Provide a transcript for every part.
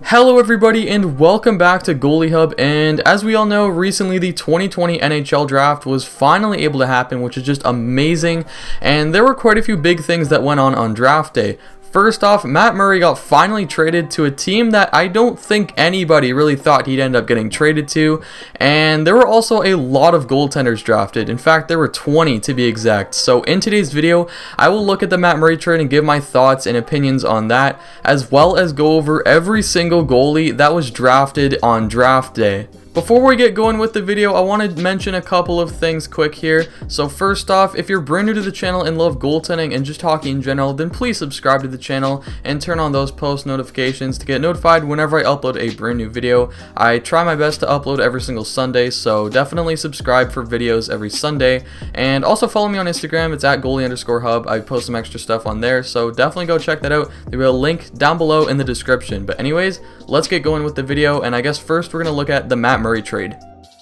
Hello everybody and welcome back to Goalie Hub, and as we all know, recently the 2020 NHL Draft was finally able to happen, which is just amazing, and there were quite a few big things that went on draft day. First off, Matt Murray got finally traded to a team that I don't think anybody really thought he'd end up getting traded to, and there were also a lot of goaltenders drafted. In fact, there were 20 to be exact. So in today's video, I will look at the Matt Murray trade and give my thoughts and opinions on that, as well as go over every single goalie that was drafted on draft day. Before we get going with the video, I want to mention a couple of things quick here. So first off, if you're brand new to the channel and love goaltending and just hockey in general, then please subscribe to the channel and turn on those post notifications to get notified whenever I upload a brand new video. I try my best to upload every single Sunday, so definitely subscribe for videos every Sunday. And also follow me on Instagram, it's at goalie_hub. I post some extra stuff on there, so definitely go check that out. There will be a link down below in the description. But anyways, let's get going with the video, and I guess first we're going to look at the Matt Murray trade.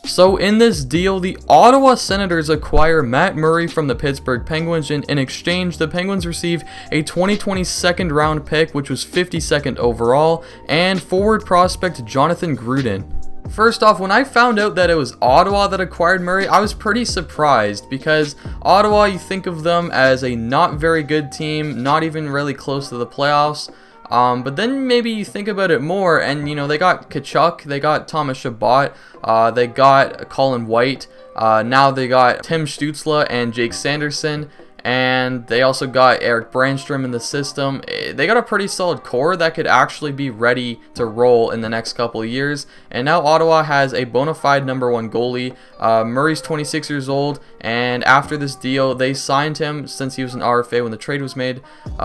So in this deal, the Ottawa Senators acquire Matt Murray from the Pittsburgh Penguins, and in exchange, the Penguins receive a 2020 second round pick, which was 52nd overall, and forward prospect Jonathan Gruden. First off, when I found out that it was Ottawa that acquired Murray, I was pretty surprised, because Ottawa, you think of them as a not very good team, not even really close to the playoffs. But then maybe you think about it more, and they got Tkachuk, they got Thomas Chabot, they got Colin White, now they got Tim Stützle and Jake Sanderson, and they also got Eric Brandstrom in the system. They got a pretty solid core that could actually be ready to roll in the next couple of years. And now Ottawa has a bona fide #1 goalie. Murray's 26 years old, and after this deal, they signed him, since he was an RFA when the trade was made,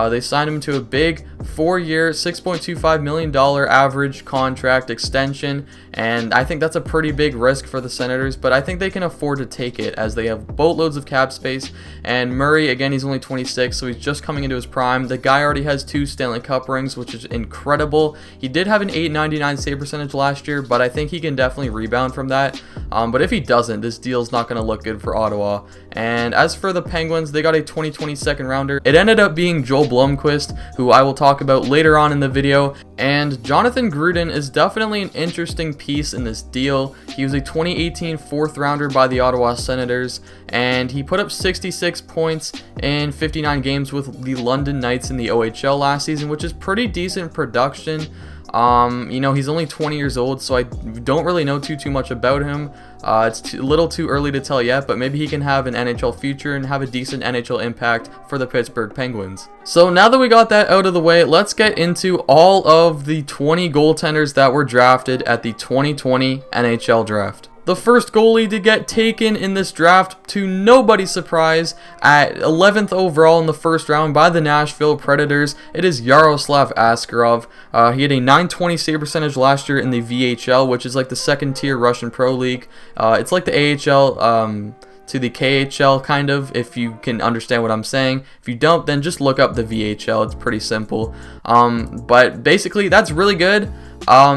they signed him to a big 4-year, $6.25 million average contract extension. And I think that's a pretty big risk for the Senators, but I think they can afford to take it, as they have boatloads of cap space. And Murray, again, he's only 26, so he's just coming into his prime. The guy already has 2 Stanley Cup rings, which is incredible. He did have an .899 save percentage last year, but I think he can definitely rebound from that. But if he doesn't, this deal's not going to look good for Ottawa. And as for the Penguins, they got a 2020 second rounder. It ended up being Joel Blomqvist, who I will talk about later on in the video. And Jonathan Gruden is definitely an interesting piece in this deal. He was a 2018 4th rounder by the Ottawa Senators, and he put up 66 points in 59 games with the London Knights in the OHL last season, which is pretty decent production. He's only 20 years old, so I don't really know too much about him. It's a little too early to tell yet, but maybe he can have an NHL future and have a decent NHL impact for the Pittsburgh Penguins. So now that we got that out of the way, let's get into all of the 20 goaltenders that were drafted at the 2020 NHL Draft. The first goalie to get taken in this draft, to nobody's surprise, at 11th overall in the first round by the Nashville Predators, it is Yaroslav Askarov. He had a .920 save percentage last year in the VHL, which is like the second tier Russian Pro League. It's like the AHL to the KHL, kind of, if you can understand what I'm saying. If you don't, then just look up the VHL. It's pretty simple. But basically, that's really good.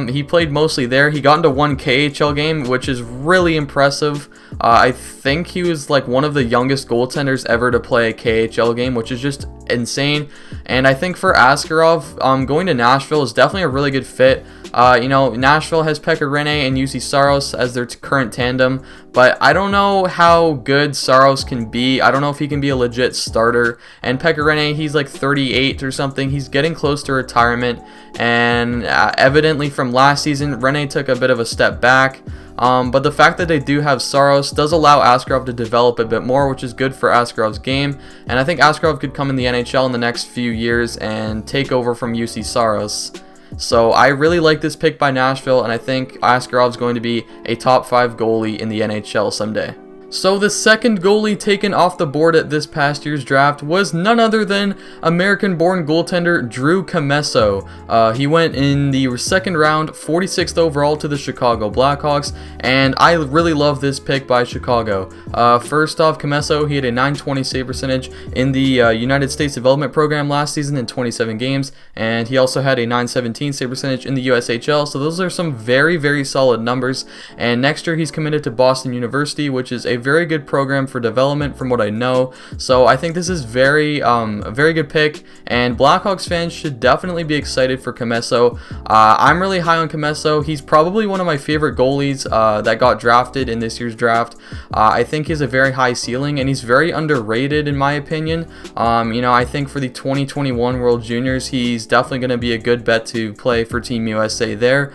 He played mostly there. He got into 1 KHL game, which is really impressive. I think he was like one of the youngest goaltenders ever to play a KHL game, which is just insane. And I think for Askarov, going to Nashville is definitely a really good fit. Nashville has Pekka Rinne and Juuse Saros as their current tandem, but I don't know how good Saros can be. I don't know if he can be a legit starter. And Pekka Rinne, he's like 38 or something. He's getting close to retirement, and evidently from last season, Rinne took a bit of a step back. But the fact that they do have Saros does allow Askarov to develop a bit more, which is good for Askarov's game. And I think Askarov could come in the NHL in the next few years and take over from Juuse Saros. So I really like this pick by Nashville, and I think Askarov's going to be a top 5 goalie in the NHL someday. So the second goalie taken off the board at this past year's draft was none other than American-born goaltender Drew Commesso. He went in the second round, 46th overall, to the Chicago Blackhawks, and I really love this pick by Chicago. First off, Commesso, he had a .920 save percentage in the United States Development Program last season in 27 games, and he also had a .917 save percentage in the USHL, so those are some very, very solid numbers. And next year, he's committed to Boston University, which is a very good program for development from what I know. So I think this is a very good pick, and Blackhawks fans should definitely be excited for Commesso. I'm really high on Commesso. He's probably one of my favorite goalies that got drafted in this year's draft. I think he has a very high ceiling, and he's very underrated in my opinion. I think for the 2021 World Juniors, he's definitely going to be a good bet to play for Team USA there.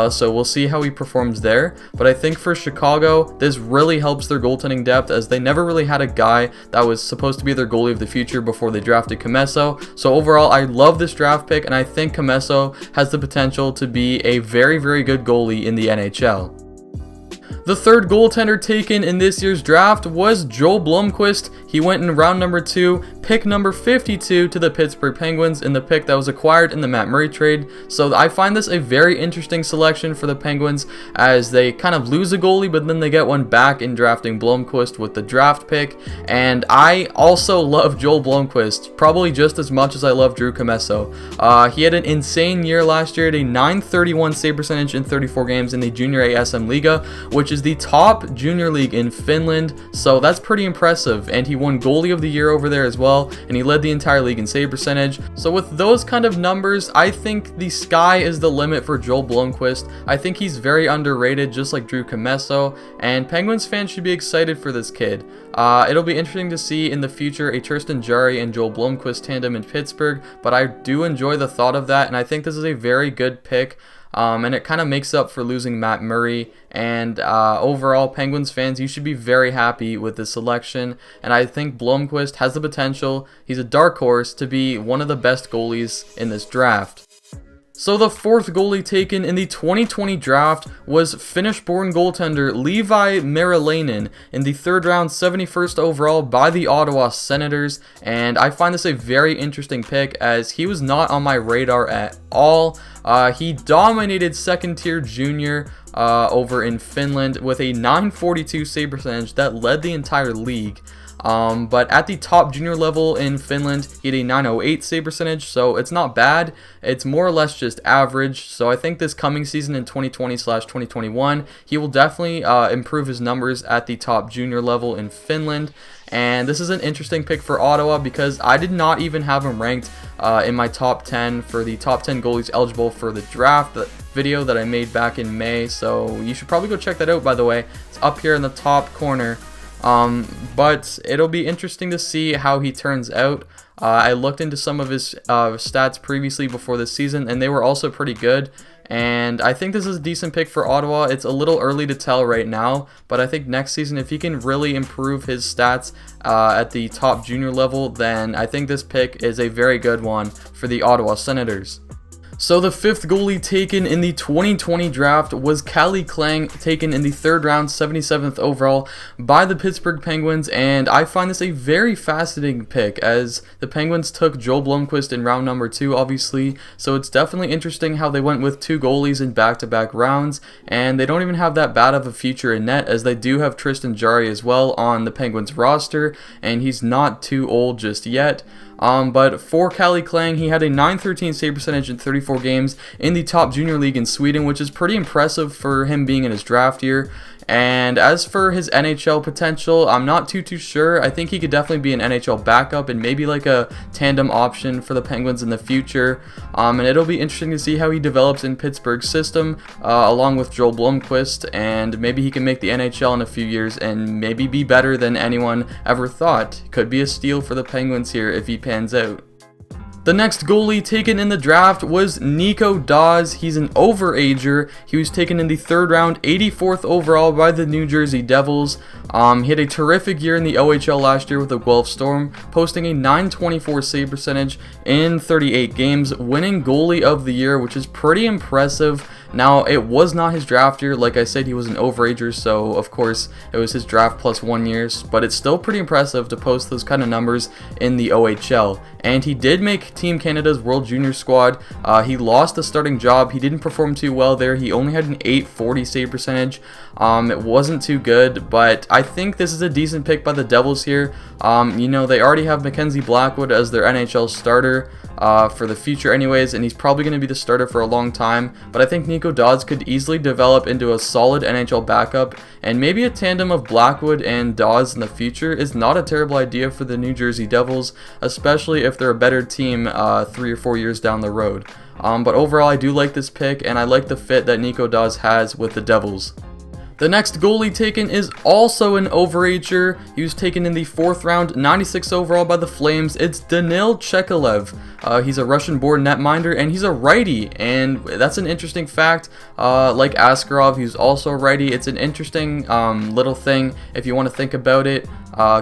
So we'll see how he performs there. But I think for Chicago, this really helps their goaltending depth, as they never really had a guy that was supposed to be their goalie of the future before they drafted Commesso. So overall, I love this draft pick, and I think Commesso has the potential to be a very, very good goalie in the NHL. The third goaltender taken in this year's draft was Joel Blomqvist. He went in round number 2, pick number 52 to the Pittsburgh Penguins in the pick that was acquired in the Matt Murray trade. So I find this a very interesting selection for the Penguins, as they kind of lose a goalie, but then they get one back in drafting Blomqvist with the draft pick. And I also love Joel Blomqvist, probably just as much as I love Drew Commesso. He had an insane year last year at a .931 save percentage in 34 games in the Junior A SM Liga, which is the top junior league in Finland, so that's pretty impressive. And he won goalie of the year over there as well, and he led the entire league in save percentage. So with those kind of numbers, I think the sky is the limit for Joel Blomqvist. I think he's very underrated, just like Drew Commesso, and Penguins fans should be excited for this kid. It'll be interesting to see in the future a Tristan Jarry and Joel Blomqvist tandem in Pittsburgh, but I do enjoy the thought of that, and I think this is a very good pick. And it kind of makes up for losing Matt Murray. And overall, Penguins fans, you should be very happy with this selection. And I think Blomqvist has the potential, he's a dark horse, to be one of the best goalies in this draft. So the fourth goalie taken in the 2020 draft was Finnish-born goaltender Leevi Merilainen in the 3rd round, 71st overall by the Ottawa Senators. And I find this a very interesting pick, as he was not on my radar at all. He dominated second-tier junior over in Finland with a .942 save percentage that led the entire league. But at the top junior level in Finland, he had a .908 save percentage, so it's not bad. It's more or less just average. So I think this coming season in 2020/2021, he will definitely improve his numbers at the top junior level in Finland. And this is an interesting pick for Ottawa, because I did not even have him ranked in my top 10 for the top 10 goalies eligible for the draft, the video that I made back in May. So you should probably go check that out, by the way. It's up here in the top corner. But it'll be interesting to see how he turns out. I looked into some of his stats previously before this season, and they were also pretty good. And I think this is a decent pick for Ottawa. It's a little early to tell right now, but I think next season, if he can really improve his stats at the top junior level, then I think this pick is a very good one for the Ottawa Senators. So the fifth goalie taken in the 2020 draft was Calle Clang, taken in the 3rd round, 77th overall by the Pittsburgh Penguins, and I find this a very fascinating pick, as the Penguins took Joel Blomqvist in round number 2, obviously, so it's definitely interesting how they went with 2 goalies in back-to-back rounds, and they don't even have that bad of a future in net, as they do have Tristan Jarry as well on the Penguins roster, and he's not too old just yet. But for Calle Clang, he had a .913 save percentage in 34 games in the top junior league in Sweden, which is pretty impressive for him being in his draft year. And as for his NHL potential, I'm not too sure. I think he could definitely be an NHL backup and maybe like a tandem option for the Penguins in the future. And it'll be interesting to see how he develops in Pittsburgh's system along with Joel Blomqvist, and maybe he can make the NHL in a few years and maybe be better than anyone ever thought. Could be a steal for the Penguins here if he pans out. The next goalie taken in the draft was Nico Daws. He's an overager. He was taken in the 3rd round, 84th overall by the New Jersey Devils. He had a terrific year in the OHL last year with the Guelph Storm, posting a .924 save percentage in 38 games, winning goalie of the year, which is pretty impressive. Now, it was not his draft year. Like I said, he was an overager, so of course it was his draft plus 1 year, but it's still pretty impressive to post those kind of numbers in the OHL. And he did make Team Canada's World Junior squad. He lost the starting job. He didn't perform too well there. He only had an .840 save percentage. It wasn't too good, but I think this is a decent pick by the Devils here. They already have Mackenzie Blackwood as their NHL starter for the future anyways, and he's probably going to be the starter for a long time. But I think Nico Nico Daws could easily develop into a solid NHL backup, and maybe a tandem of Blackwood and Daws in the future is not a terrible idea for the New Jersey Devils, especially if they're a better team 3 or 4 years down the road. But overall, I do like this pick, and I like the fit that Nico Daws has with the Devils. The next goalie taken is also an overager. He was taken in the 4th round, 96 overall by the Flames. It's Daniil Chechelev. He's a Russian-born netminder, and he's a righty, and that's an interesting fact. Like Askarov, he's also a righty. It's an interesting little thing if you want to think about it,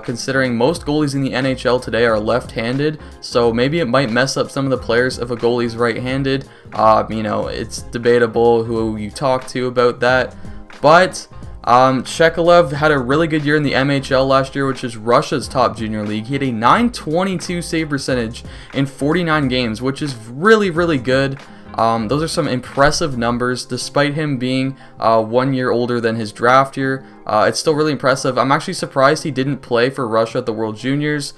considering most goalies in the NHL today are left-handed, so maybe it might mess up some of the players if a goalie's right-handed. You know, it's debatable who you talk to about that. But Chechelev had a really good year in the MHL last year, which is Russia's top junior league. He had a .922 save percentage in 49 games, which is really, really good. Those are some impressive numbers, despite him being 1 year older than his draft year. It's still really impressive. I'm actually surprised he didn't play for Russia at the World Juniors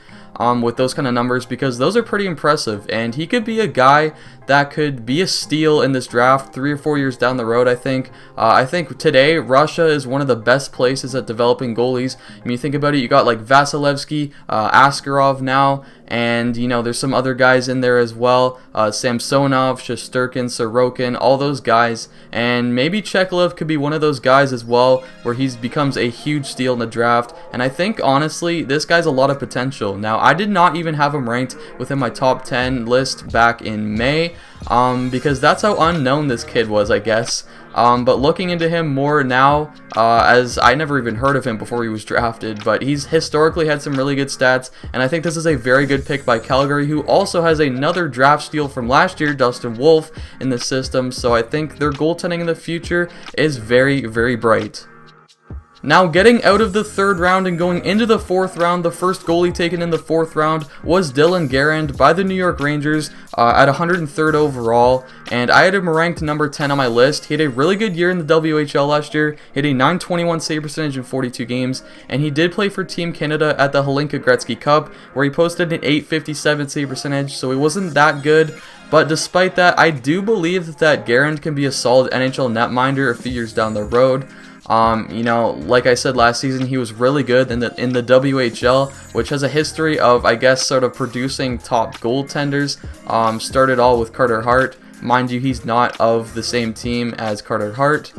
with those kind of numbers, because those are pretty impressive, and he could be a guy that could be a steal in this draft 3 or 4 years down the road. I think today Russia is one of the best places at developing goalies. I mean, you think about it, you got like Vasilevsky, Askarov now, and you know, there's some other guys in there as well, Samsonov, Shesterkin, Sorokin, all those guys, and maybe Chechelev could be one of those guys as well, where he becomes a huge steal in the draft. And I think honestly, this guy's a lot of potential. Now, I did not even have him ranked within my top 10 list back in May, because that's how unknown this kid was, I guess. But looking into him more now, as I never even heard of him before he was drafted, but he's historically had some really good stats, and I think this is a very good pick by Calgary, who also has another draft steal from last year, Dustin Wolf, in the system, so I think their goaltending in the future is very, very bright. Now, getting out of the 3rd round and going into the 4th round, the first goalie taken in the 4th round was Dylan Garand by the New York Rangers at 103rd overall, and I had him ranked number 10 on my list. He had a really good year in the WHL last year. He had a .921 save percentage in 42 games, and he did play for Team Canada at the Hlinka Gretzky Cup, where he posted an .857 save percentage, so he wasn't that good. But despite that, I do believe that Garand can be a solid NHL netminder a few years down the road. You know, like I said last season, he was really good in the WHL, which has a history of, I guess, sort of producing top goaltenders. Started all with Carter Hart. Mind you, he's not of the same team as Carter Hart,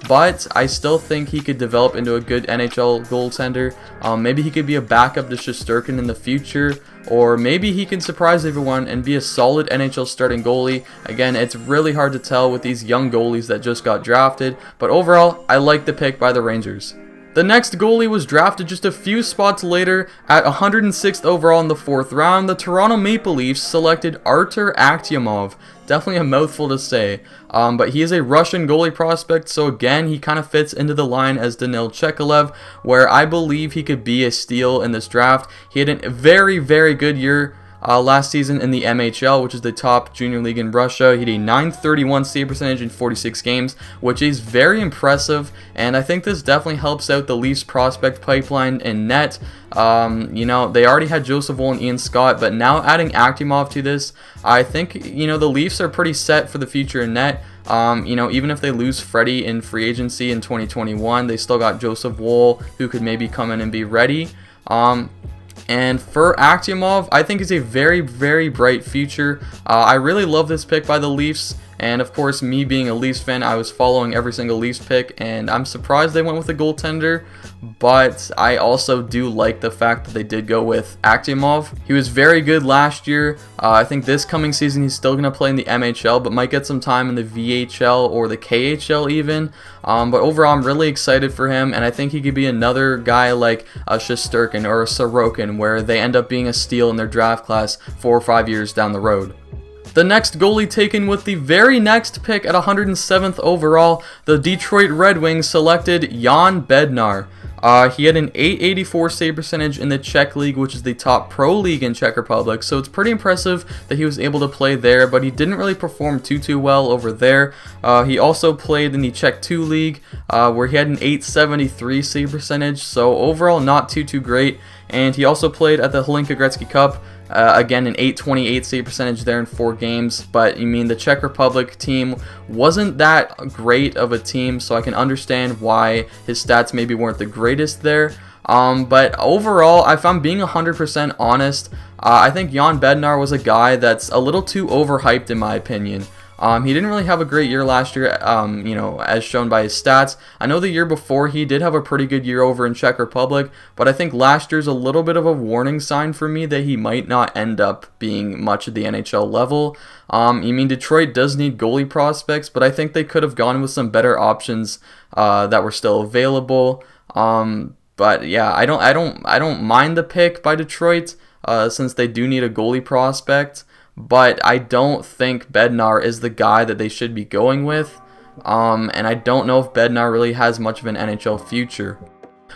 but I still think he could develop into a good NHL goaltender. Maybe he could be a backup to Shesterkin in the future, or maybe he can surprise everyone and be a solid NHL starting goalie. Again, it's really hard to tell with these young goalies that just got drafted, but overall, I like the pick by the Rangers. The next goalie was drafted just a few spots later at 106th overall in the 4th round. The Toronto Maple Leafs selected Artur Akhtyamov. Definitely a mouthful to say, but he is a Russian goalie prospect, so again, he kind of fits into the line as Daniil Chechelev, where I believe he could be a steal in this draft. He had a very, very good year last season in the MHL, which is the top junior league in Russia. He had a .931 save percentage in 46 games, which is very impressive, and I think this definitely helps out the Leafs prospect pipeline in net. You know, they already had Joseph Woll and Ian Scott, but now adding Akhtyamov to this, I think, you know, the Leafs are pretty set for the future in net. You know, even if they lose Freddie in free agency in 2021, they still got Joseph Woll, who could maybe come in and be ready. And for Akhtyamov, I think is a very, very bright future. I really love this pick by the Leafs. And of course, me being a Leafs fan, I was following every single Leafs pick, and I'm surprised they went with a goaltender, but I also do like the fact that they did go with Akhtyamov. He was very good last year. I think this coming season he's still going to play in the MHL, but might get some time in the VHL or the KHL even. But overall, I'm really excited for him, and I think he could be another guy like a Shesterkin or a Sorokin, where they end up being a steal in their draft class 4 or 5 years down the road. The next goalie taken with the very next pick at 107th overall, the Detroit Red Wings selected Jan Bednar. He had an .884 save percentage in the Czech League, which is the top pro league in Czech Republic, so it's pretty impressive that he was able to play there, but he didn't really perform too well over there. He also played in the Czech 2 League, where he had an .873 save percentage, so overall not too great. And he also played at the Hlinka Gretzky Cup, Again, an .828 save percentage there in 4 games, but you mean the Czech Republic team wasn't that great of a team, so I can understand why his stats maybe weren't the greatest there. But overall, if I'm being 100% honest, I think Jan Bednar was a guy that's a little too overhyped in my opinion. He didn't really have a great year last year, as shown by his stats. I know the year before he did have a pretty good year over in Czech Republic, but I think last year's a little bit of a warning sign for me that he might not end up being much at the NHL level. You mean Detroit does need goalie prospects, but I think they could have gone with some better options that were still available. But yeah, I don't mind the pick by Detroit since they do need a goalie prospect. But I don't think Bednar is the guy that they should be going with. And I don't know if Bednar really has much of an NHL future.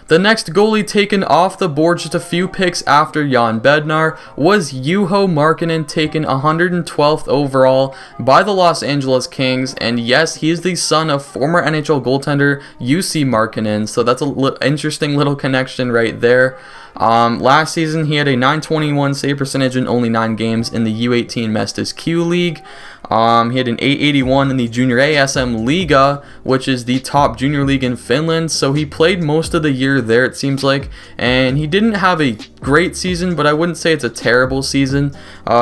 The next goalie taken off the board just a few picks after Jan Bednar was Juho Markkanen, taken 112th overall by the Los Angeles Kings. And yes, he is the son of former NHL goaltender Jussi Markkanen, so that's an interesting little connection right there. Last season, he had a .921 save percentage in only 9 games in the U18 Mestis Q League. He had an .881 in the Junior ASM Liga, which is the top junior league in Finland, so he played most of the year there, it seems like, and he didn't have a great season, but I wouldn't say it's a terrible season.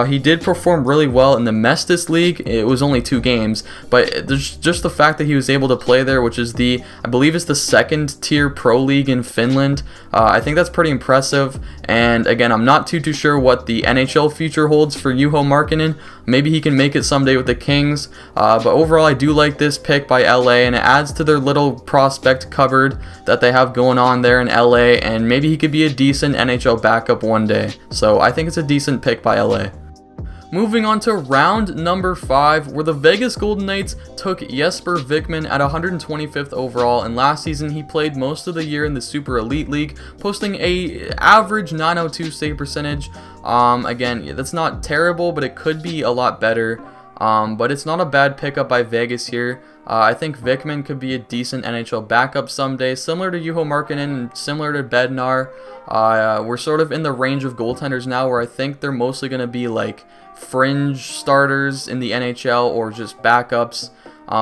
He did perform really well in the Mestis League. It was only 2 games, but there's just the fact that he was able to play there, which is I believe it's the 2nd tier pro league in Finland. I think that's pretty impressive, and again, I'm not too sure what the NHL future holds for Juho Markkanen. Maybe he can make it someday with the Kings, but overall I do like this pick by LA, and it adds to their little prospect cupboard that they have going on there in LA, and maybe he could be a decent NHL backup one day. So I think it's a decent pick by LA. Moving on to round number 5, where the Vegas Golden Knights took Jesper Vikman at 125th overall, and last season he played most of the year in the Super Elite League, posting a average .902 save percentage. Again, that's not terrible, but it could be a lot better. But it's not a bad pickup by Vegas here. I think Vikman could be a decent NHL backup someday, similar to Juho Markkanen and similar to Bednar. We're sort of in the range of goaltenders now where I think they're mostly going to be like fringe starters in the NHL or just backups,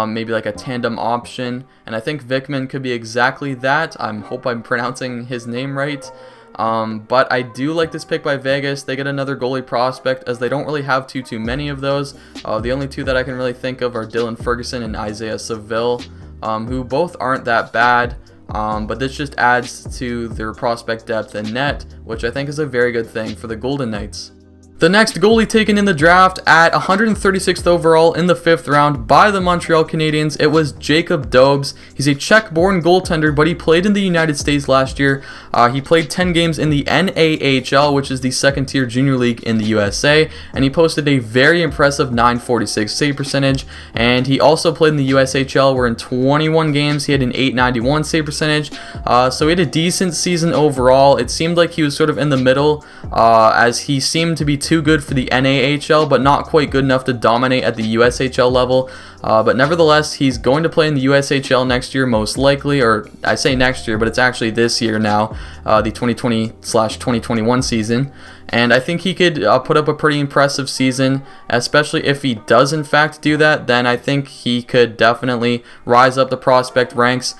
maybe like a tandem option. And I think Vikman could be exactly that. I hope I'm pronouncing his name right. But I do like this pick by Vegas. They get another goalie prospect, as they don't really have too many of those. The only 2 that I can really think of are Dylan Ferguson and Isaiah Seville, who both aren't that bad. But this just adds to their prospect depth and net, which I think is a very good thing for the Golden Knights. The next goalie taken in the draft at 136th overall in the 5th round by the Montreal Canadiens, it was Jakub Dobes. He's a Czech-born goaltender, but he played in the United States last year. He played 10 games in the NAHL, which is the 2nd tier junior league in the USA, and he posted a very impressive .946 save percentage. And he also played in the USHL, where in 21 games he had an .891 save percentage. So he had a decent season overall. It seemed like he was sort of in the middle, as he seemed to be too good for the NAHL, but not quite good enough to dominate at the USHL level. But nevertheless, he's going to play in the USHL next year, most likely, or I say next year, but it's actually this year now, the 2020/2021 season. And I think he could put up a pretty impressive season, especially if he does in fact do that. Then I think he could definitely rise up the prospect ranks.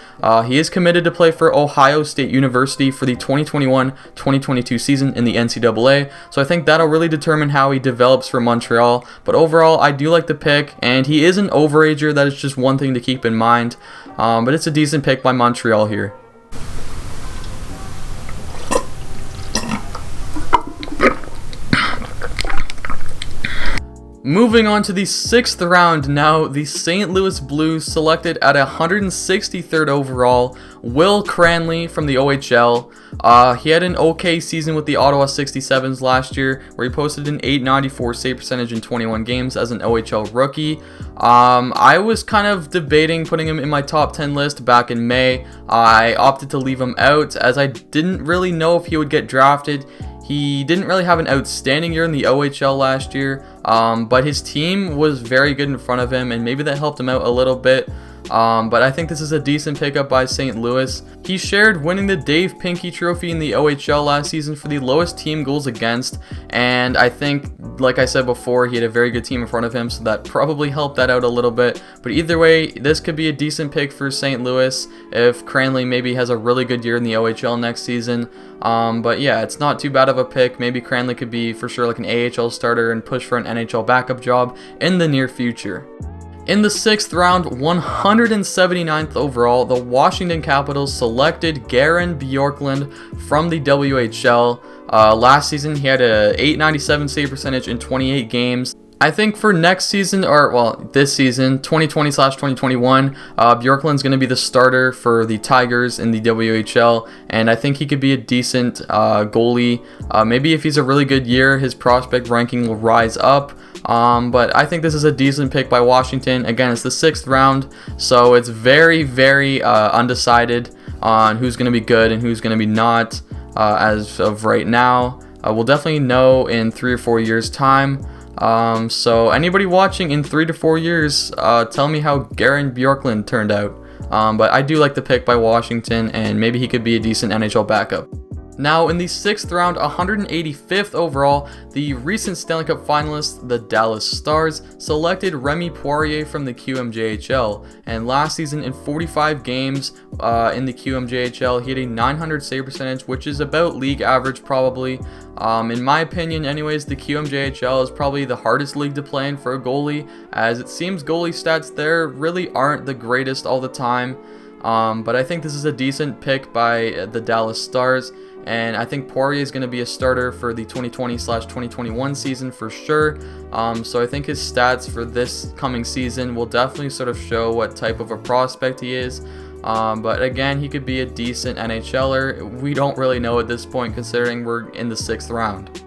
He is committed to play for Ohio State University for the 2021-2022 season in the NCAA, so I think that'll really determine how he develops for Montreal. But overall, I do like the pick, and he is an overager. That is just one thing to keep in mind, but it's a decent pick by Montreal here. Moving on to the 6th round now, the St. Louis Blues selected at 163rd overall Will Cranley from the OHL. He had an okay season with the Ottawa 67s last year, where he posted an .894 save percentage in 21 games as an OHL rookie. I was kind of debating putting him in my top 10 list back in May. I opted to leave him out, as I didn't really know if he would get drafted. He didn't really have an outstanding year in the OHL last year, but his team was very good in front of him, and maybe that helped him out a little bit. But I think this is a decent pickup by St. Louis. He shared winning the Dave Pinky Trophy in the OHL last season for the lowest team goals against, and I think, like I said before, he had a very good team in front of him, so that probably helped that out a little bit. But either way, this could be a decent pick for St. Louis if Cranley maybe has a really good year in the OHL next season. But yeah, it's not too bad of a pick. Maybe Cranley could be for sure like an AHL starter and push for an NHL backup job in the near future. In the 6th round, 179th overall, the Washington Capitals selected Garin Bjorklund from the WHL. Last season, he had a .897 save percentage in 28 games. I think for next season, or well, this season, 2020/2021, Bjorklund's going to be the starter for the Tigers in the WHL, and I think he could be a decent goalie. Maybe if he's a really good year, his prospect ranking will rise up. But I think this is a decent pick by Washington. Again, it's the 6th round, so it's very, very undecided on who's going to be good and who's going to be not as of right now. We'll definitely know in 3 or 4 years' time. So anybody watching in 3 to 4 years, tell me how Garin Bjorklund turned out. But I do like the pick by Washington, and maybe he could be a decent NHL backup. Now, in the 6th round, 185th overall, the recent Stanley Cup finalists, the Dallas Stars, selected Remi Poirier from the QMJHL. And last season, in 45 games in the QMJHL, he had a .900 save percentage, which is about league average probably. In my opinion anyways, the QMJHL is probably the hardest league to play in for a goalie, as it seems goalie stats there really aren't the greatest all the time. But I think this is a decent pick by the Dallas Stars. And I think Poirier is going to be a starter for the 2020/2021 season for sure. So I think his stats for this coming season will definitely sort of show what type of a prospect he is. But again, he could be a decent NHLer. We don't really know at this point considering we're in the 6th round.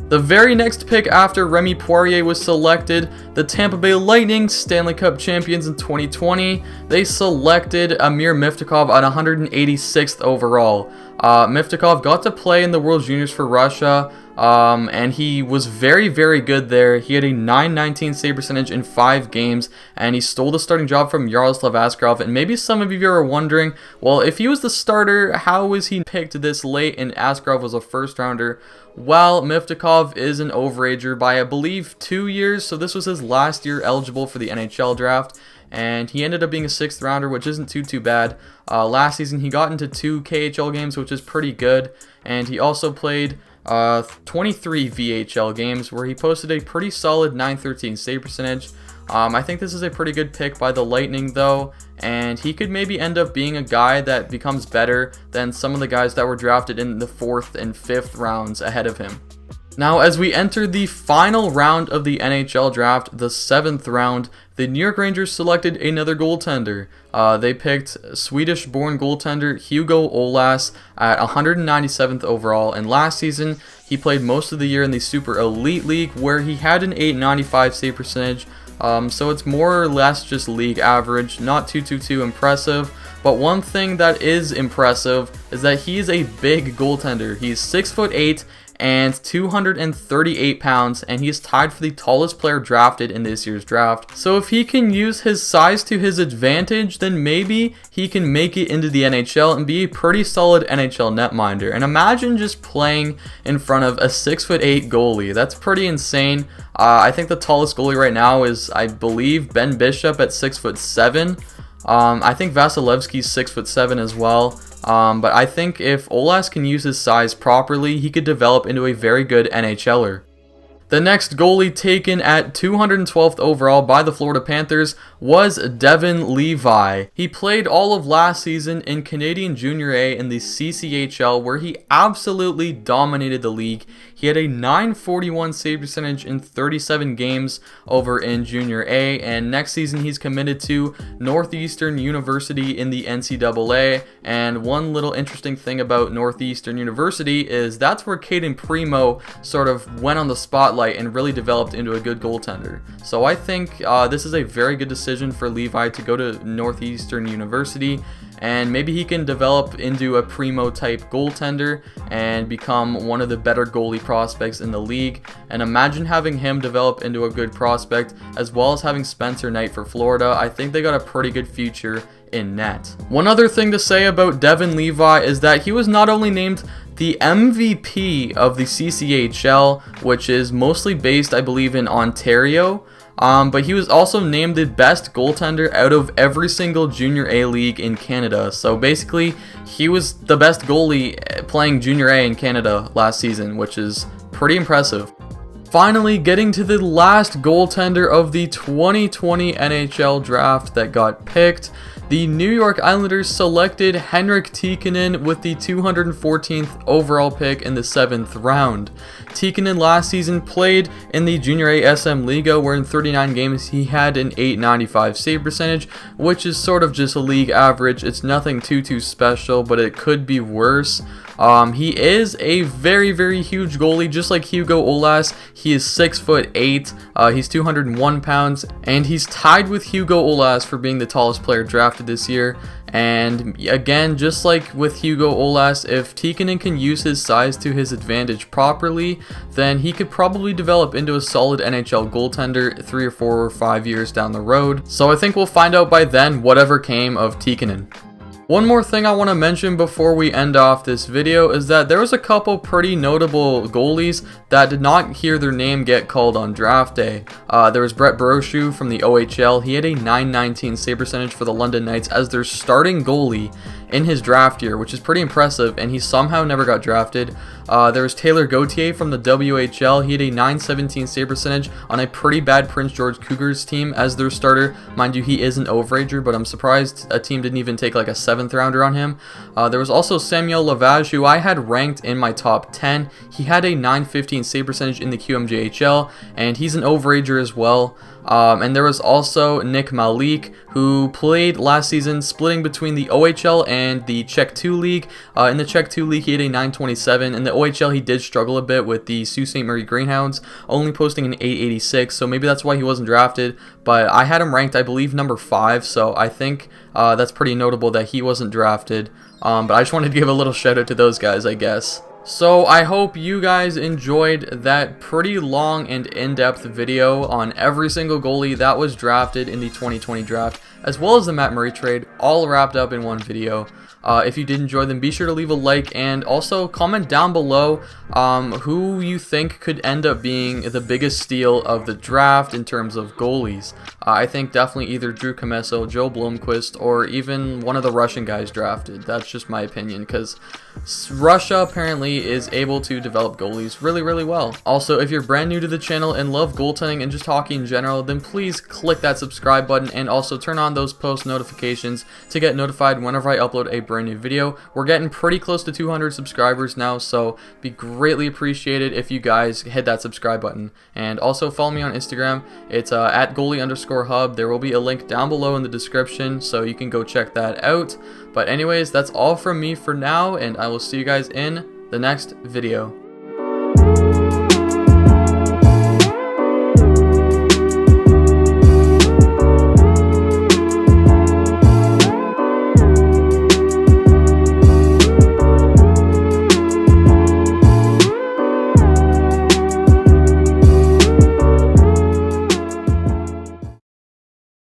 The very next pick after Remi Poirier was selected, the Tampa Bay Lightning, Stanley Cup champions in 2020, they selected Amir Miftakov at 186th overall. Miftakov got to play in the World Juniors for Russia, and he was very, very good there. He had a .919 save percentage in 5 games, and he stole the starting job from Yaroslav Askarov. And maybe some of you are wondering, well, if he was the starter, how was he picked this late and Askarov was a first rounder? Well, Miftakov is an overager by, I believe, 2 years, so this was his last year eligible for the NHL draft, and he ended up being a 6th rounder, which isn't too bad. Last season, he got into 2 KHL games, which is pretty good, and he also played 23 VHL games, where he posted a pretty solid .913 save percentage. I think this is a pretty good pick by the Lightning, though, and he could maybe end up being a guy that becomes better than some of the guys that were drafted in the 4th and 5th rounds ahead of him. Now, as we enter the final round of the NHL draft, the 7th round, the New York Rangers selected another goaltender. They picked Swedish-born goaltender Hugo Ollas at 197th overall, and last season he played most of the year in the Super Elite League, where he had an .895 save percentage. So it's more or less just league average, not too impressive. But one thing that is impressive is that he's a big goaltender. He's 6'8" and 238 pounds, and he's tied for the tallest player drafted in this year's draft. So if he can use his size to his advantage, then maybe he can make it into the NHL and be a pretty solid NHL netminder. And imagine just playing in front of a 6'8" goalie. That's pretty insane. I think the tallest goalie right now is, I believe, Ben Bishop at 6'7". I think Vasilevsky's 6'7" as well. But I think if Ollas can use his size properly, he could develop into a very good NHLer. The next goalie taken at 212th overall by the Florida Panthers was Devon Levi. He played all of last season in Canadian Junior A in the CCHL, where he absolutely dominated the league. He had a .941 save percentage in 37 games over in Junior A, and next season he's committed to Northeastern University in the NCAA. And one little interesting thing about Northeastern University is that's where Caden Primo sort of went on the spotlight and really developed into a good goaltender. So I think this is a very good decision for Levi to go to Northeastern University. and maybe he can develop into a primo type goaltender and become one of the better goalie prospects in the league. And imagine having him develop into a good prospect, as well as having Spencer Knight for Florida. I think they got a pretty good future in net. One other thing to say about Devon Levi is that he was not only named the MVP of the CCHL, which is mostly based, I believe, in Ontario, but he was also named the best goaltender out of every single Junior A league in Canada. So basically, he was the best goalie playing Junior A in Canada last season, which is pretty impressive. Finally, getting to the last goaltender of the 2020 NHL draft that got picked, the New York Islanders selected Henrik Tikkanen with the 214th overall pick in the 7th round. Tikkanen last season played in the Junior A SM Liga, where in 39 games he had an .895 save percentage, which is sort of just a league average. It's nothing too special, but it could be worse. He is a very huge goalie, just like Hugo Ollas. He is 6'8", he's 201 pounds, and he's tied with Hugo Ollas for being the tallest player drafted this year. And again, just like with Hugo Ollas, if Tikkanen can use his size to his advantage properly, then he could probably develop into a solid NHL goaltender 3 or 4 or 5 years down the road. So I think we'll find out by then whatever came of Tikkanen. One more thing I want to mention before we end off this video is that there was a couple pretty notable goalies that did not hear their name get called on draft day. There was Brett Brochu from the OHL. He had a .919 save percentage for the London Knights as their starting goalie in his draft year, which is pretty impressive, and he somehow never got drafted. There was Taylor Gauthier from the WHL. He had a .917 save percentage on a pretty bad Prince George Cougars team as their starter. Mind you, he is an overager, but I'm surprised a team didn't even take like a 7th rounder on him. There was also Samuel Lavage, who I had ranked in my top 10. He had a .915 save percentage in the QMJHL, and he's an overager as well. And there was also Nick Malik, who played last season splitting between the OHL and the Czech 2 League. In the Czech 2 League, he had a .927. In the OHL, he did struggle a bit with the Sault Ste. Marie Greyhounds, only posting an .886, so maybe that's why he wasn't drafted. But I had him ranked, I believe, number 5, so I think that's pretty notable that he wasn't drafted. But I just wanted to give a little shout out to those guys, I guess. So I hope you guys enjoyed that pretty long and in-depth video on every single goalie that was drafted in the 2020 draft, as well as the Matt Murray trade, all wrapped up in one video. If you did enjoy them, be sure to leave a like and also comment down below who you think could end up being the biggest steal of the draft in terms of goalies. I think definitely either Drew Commesso, Joe Blomqvist, or even one of the Russian guys drafted. That's just my opinion, because Russia apparently is able to develop goalies really well. Also, if you're brand new to the channel and love goaltending and just hockey in general, then please click that subscribe button and also turn on those post notifications to get notified whenever I upload a brand new video. We're getting pretty close to 200 subscribers now, so be greatly appreciated if you guys hit that subscribe button. And also follow me on Instagram. It's at goalie_hub. There will be a link down below in the description, so you can go check that out. But anyways, that's all from me for now, and I will see you guys in the next video.